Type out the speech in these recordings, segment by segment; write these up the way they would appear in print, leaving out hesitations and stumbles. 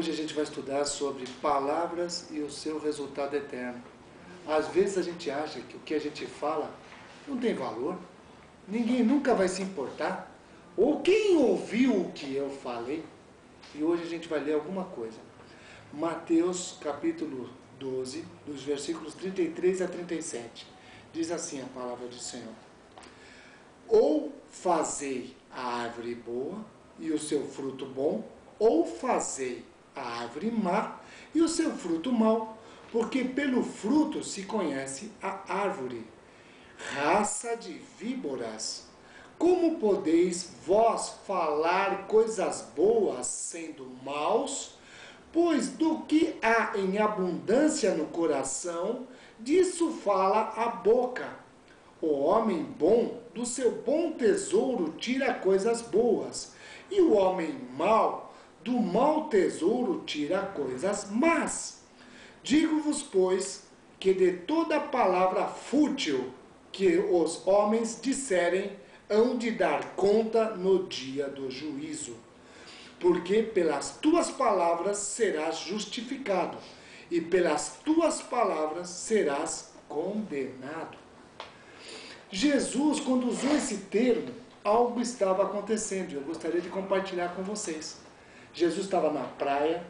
Hoje a gente vai estudar sobre palavras e o seu resultado eterno. Às vezes a gente acha que o que a gente fala não tem valor, ninguém nunca vai se importar, ou quem ouviu o que eu falei. E hoje a gente vai ler alguma coisa. Mateus capítulo 12, dos versículos 33 a 37. Diz assim a palavra do Senhor: ou fazei a árvore boa e o seu fruto bom, ou fazei a árvore má e o seu fruto mau, porque pelo fruto se conhece a árvore. Raça de víboras, como podeis vós falar coisas boas sendo maus? Pois do que há em abundância no coração, disso fala a boca. O homem bom do seu bom tesouro tira coisas boas, e o homem mau do mau tesouro tira coisas más. Digo-vos, pois, que de toda palavra fútil que os homens disserem, hão de dar conta no dia do juízo. Porque pelas tuas palavras serás justificado, e pelas tuas palavras serás condenado. Jesus, quando usou esse termo, algo estava acontecendo, e eu gostaria de compartilhar com vocês. Jesus estava na praia,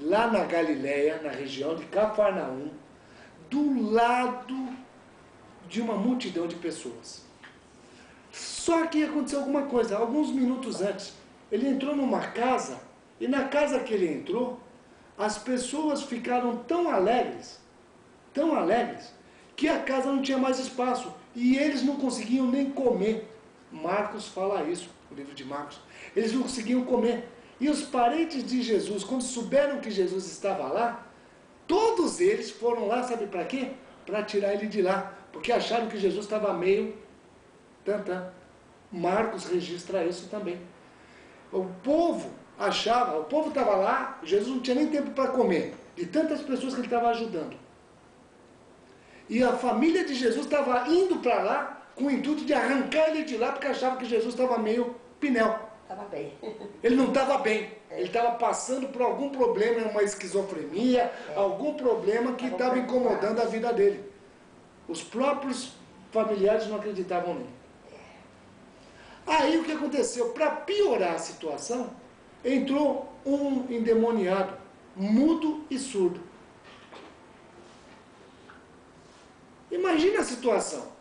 lá na Galileia, na região de Cafarnaum, do lado de uma multidão de pessoas. Só que aconteceu alguma coisa, alguns minutos antes. Ele entrou numa casa, e na casa que ele entrou, as pessoas ficaram tão alegres, que a casa não tinha mais espaço, e eles não conseguiam nem comer. Marcos fala isso, o livro de Marcos. Eles não conseguiam comer. E os parentes de Jesus, quando souberam que Jesus estava lá, todos eles foram lá, sabe para quê? Para tirar ele de lá, porque acharam que Jesus estava meio tantã. Marcos registra isso também. O povo achava, o povo estava lá, Jesus não tinha nem tempo para comer, de tantas pessoas que ele estava ajudando. E a família de Jesus estava indo para lá com o intuito de arrancar ele de lá, porque achava que Jesus estava meio pinel. Estava bem. Ele não estava bem. Ele estava passando por algum problema, uma esquizofrenia, algum problema que estava incomodando a vida dele. Os próprios familiares não acreditavam nele. Aí o que aconteceu? Para piorar a situação, entrou um endemoniado, mudo e surdo. Imagina a situação.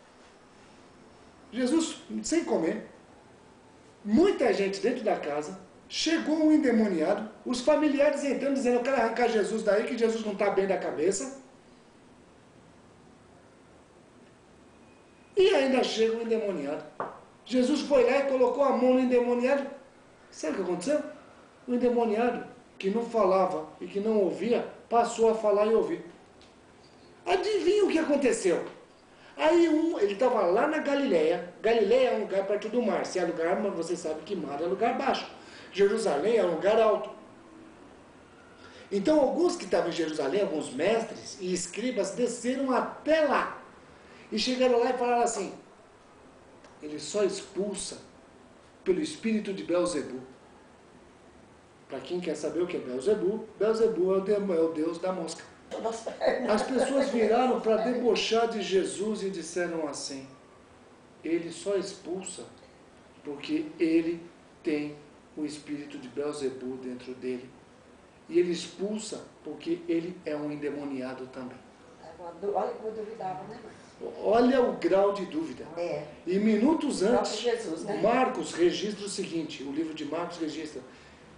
Jesus sem comer, muita gente dentro da casa, chegou um endemoniado, os familiares entrando dizendo: eu quero arrancar Jesus daí, que Jesus não está bem da cabeça. E ainda chega um endemoniado. Jesus foi lá e colocou a mão no endemoniado. Sabe o que aconteceu? O endemoniado, que não falava e que não ouvia, passou a falar e ouvir. Adivinha o que aconteceu? Aí ele estava lá na Galileia. Galileia é um lugar perto do mar. Se é lugar, mas você sabe que mar é lugar baixo. Jerusalém é um lugar alto. Então alguns que estavam em Jerusalém, alguns mestres e escribas, desceram até lá. E chegaram lá e falaram assim: ele só expulsa pelo espírito de Belzebu. Para quem quer saber o que é Belzebu, Belzebu é o deus da mosca. As pessoas viraram para debochar de Jesus e disseram assim: ele só expulsa porque ele tem o espírito de Belzebu dentro dele. E ele expulsa porque ele é um endemoniado também. Olha como eu duvidava, né? Olha o grau de dúvida. E minutos antes, Jesus, né? Marcos registra o seguinte, o livro de Marcos registra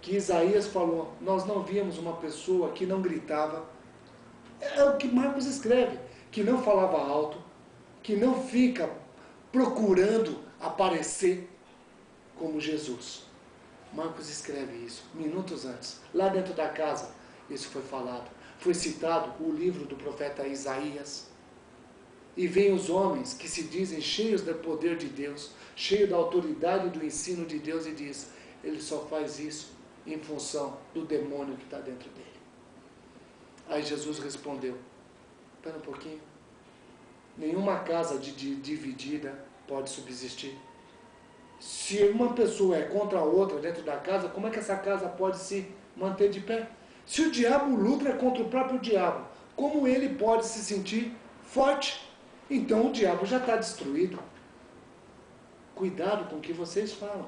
que Isaías falou: nós não víamos uma pessoa que não gritava. É o que Marcos escreve, que não falava alto, que não fica procurando aparecer como Jesus. Marcos escreve isso minutos antes. Lá dentro da casa, isso foi falado. Foi citado o livro do profeta Isaías. E vem os homens que se dizem cheios do poder de Deus, cheios da autoridade do ensino de Deus, e diz: ele só faz isso em função do demônio que está dentro dele. Aí Jesus respondeu: espera um pouquinho. Nenhuma casa dividida pode subsistir. Se uma pessoa é contra a outra dentro da casa, como é que essa casa pode se manter de pé. Se o diabo luta contra o próprio diabo, como ele pode se sentir forte? Então o diabo já está destruído. Cuidado com o que vocês falam.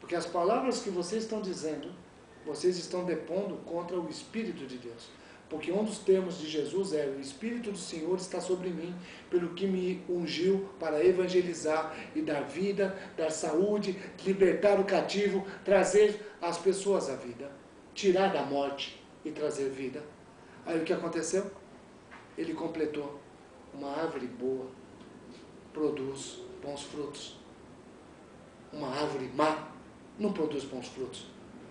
Porque as palavras que vocês estão dizendo, vocês estão depondo contra o Espírito de Deus. Porque um dos termos de Jesus é: o Espírito do Senhor está sobre mim, pelo que me ungiu para evangelizar e dar vida, dar saúde, libertar o cativo, trazer as pessoas à vida, tirar da morte e trazer vida. Aí o que aconteceu? Ele completou: uma árvore boa produz bons frutos. Uma árvore má não produz bons frutos.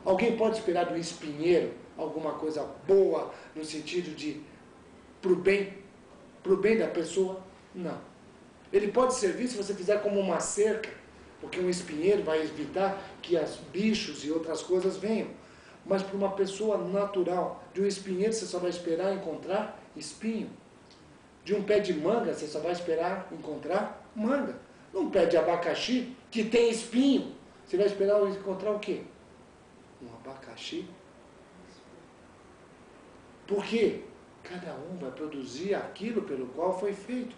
Alguém pode esperar do espinheiro alguma coisa boa, no sentido de pro bem da pessoa? Não. Ele pode servir se você fizer como uma cerca, porque um espinheiro vai evitar que os bichos e outras coisas venham. Mas para uma pessoa natural, de um espinheiro você só vai esperar encontrar espinho. De um pé de manga você só vai esperar encontrar manga. Um pé de abacaxi que tem espinho, você vai esperar encontrar o quê? Um abacaxi. Porque cada um vai produzir aquilo pelo qual foi feito.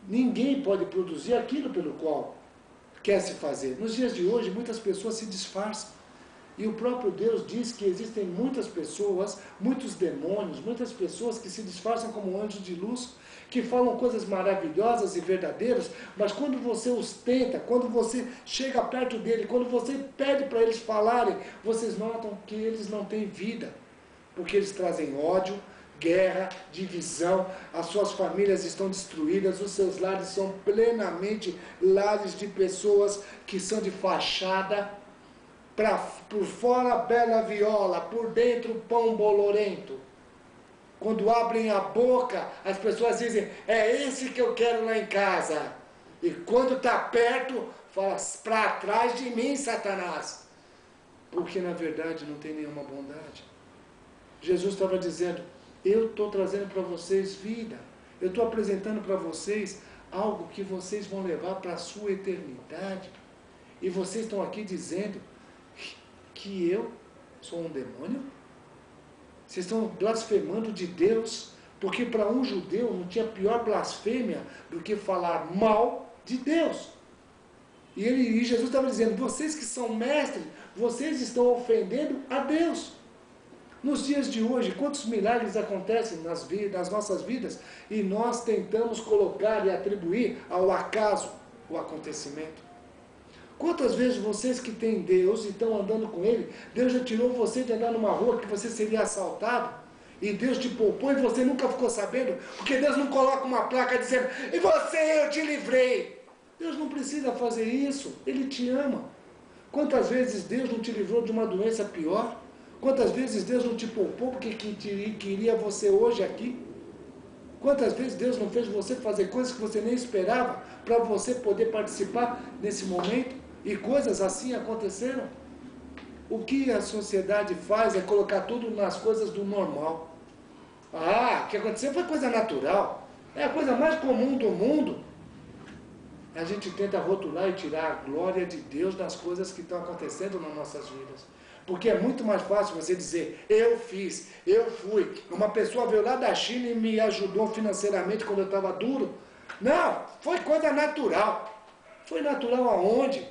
Ninguém pode produzir aquilo pelo qual quer se fazer. Nos dias de hoje, muitas pessoas se disfarçam. E o próprio Deus diz que existem muitas pessoas, muitos demônios, muitas pessoas que se disfarçam como anjos de luz, que falam coisas maravilhosas e verdadeiras, mas quando você os tenta, quando você chega perto dele, quando você pede para eles falarem, vocês notam que eles não têm vida. Porque eles trazem ódio, guerra, divisão, as suas famílias estão destruídas, os seus lares são plenamente lares de pessoas que são de fachada, por fora bela viola, por dentro pão bolorento. Quando abrem a boca, as pessoas dizem: é esse que eu quero lá em casa. E quando está perto, fala: para trás de mim, Satanás. Porque na verdade não tem nenhuma bondade. Jesus estava dizendo: eu estou trazendo para vocês vida. Eu estou apresentando para vocês algo que vocês vão levar para a sua eternidade. E vocês estão aqui dizendo que eu sou um demônio? Vocês estão blasfemando de Deus, porque para um judeu não tinha pior blasfêmia do que falar mal de Deus. E Jesus estava dizendo: vocês que são mestres, vocês estão ofendendo a Deus. Nos dias de hoje, quantos milagres acontecem nas nossas vidas e nós tentamos colocar e atribuir ao acaso o acontecimento? Quantas vezes vocês que têm Deus e estão andando com Ele, Deus já tirou você de andar numa rua que você seria assaltado, e Deus te poupou e você nunca ficou sabendo, porque Deus não coloca uma placa dizendo: e você, eu te livrei. Deus não precisa fazer isso, Ele te ama. Quantas vezes Deus não te livrou de uma doença pior? Quantas vezes Deus não te poupou porque queria você hoje aqui? Quantas vezes Deus não fez você fazer coisas que você nem esperava para você poder participar nesse momento? E coisas assim aconteceram. O que a sociedade faz é colocar tudo nas coisas do normal. Ah, o que aconteceu foi coisa natural. É a coisa mais comum do mundo. A gente tenta rotular e tirar a glória de Deus das coisas que estão acontecendo nas nossas vidas. Porque é muito mais fácil você dizer: eu fiz, eu fui. Uma pessoa veio lá da China e me ajudou financeiramente quando eu estava duro. Não, foi coisa natural. Foi natural aonde?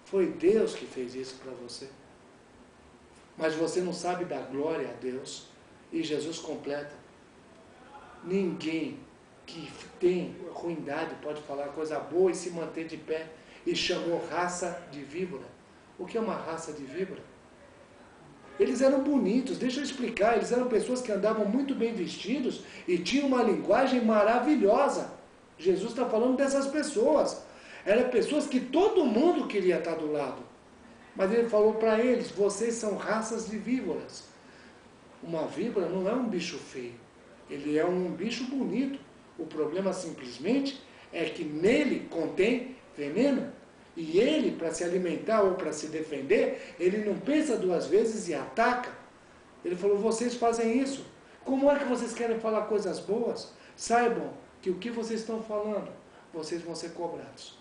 Foi Deus que fez isso para você. Mas você não sabe dar glória a Deus. E Jesus completa: ninguém que tem ruindade pode falar coisa boa e se manter de pé. E chamou raça de víbora. O que é uma raça de víbora? Eles eram bonitos, deixa eu explicar, eles eram pessoas que andavam muito bem vestidos e tinham uma linguagem maravilhosa. Jesus está falando dessas pessoas. Eram pessoas que todo mundo queria estar do lado. Mas ele falou para eles: vocês são raças de víboras. Uma víbora não é um bicho feio, ele é um bicho bonito. O problema simplesmente é que nele contém veneno. E ele, para se alimentar ou para se defender, ele não pensa duas vezes e ataca. Ele falou: vocês fazem isso. Como é que vocês querem falar coisas boas? Saibam que o que vocês estão falando, vocês vão ser cobrados.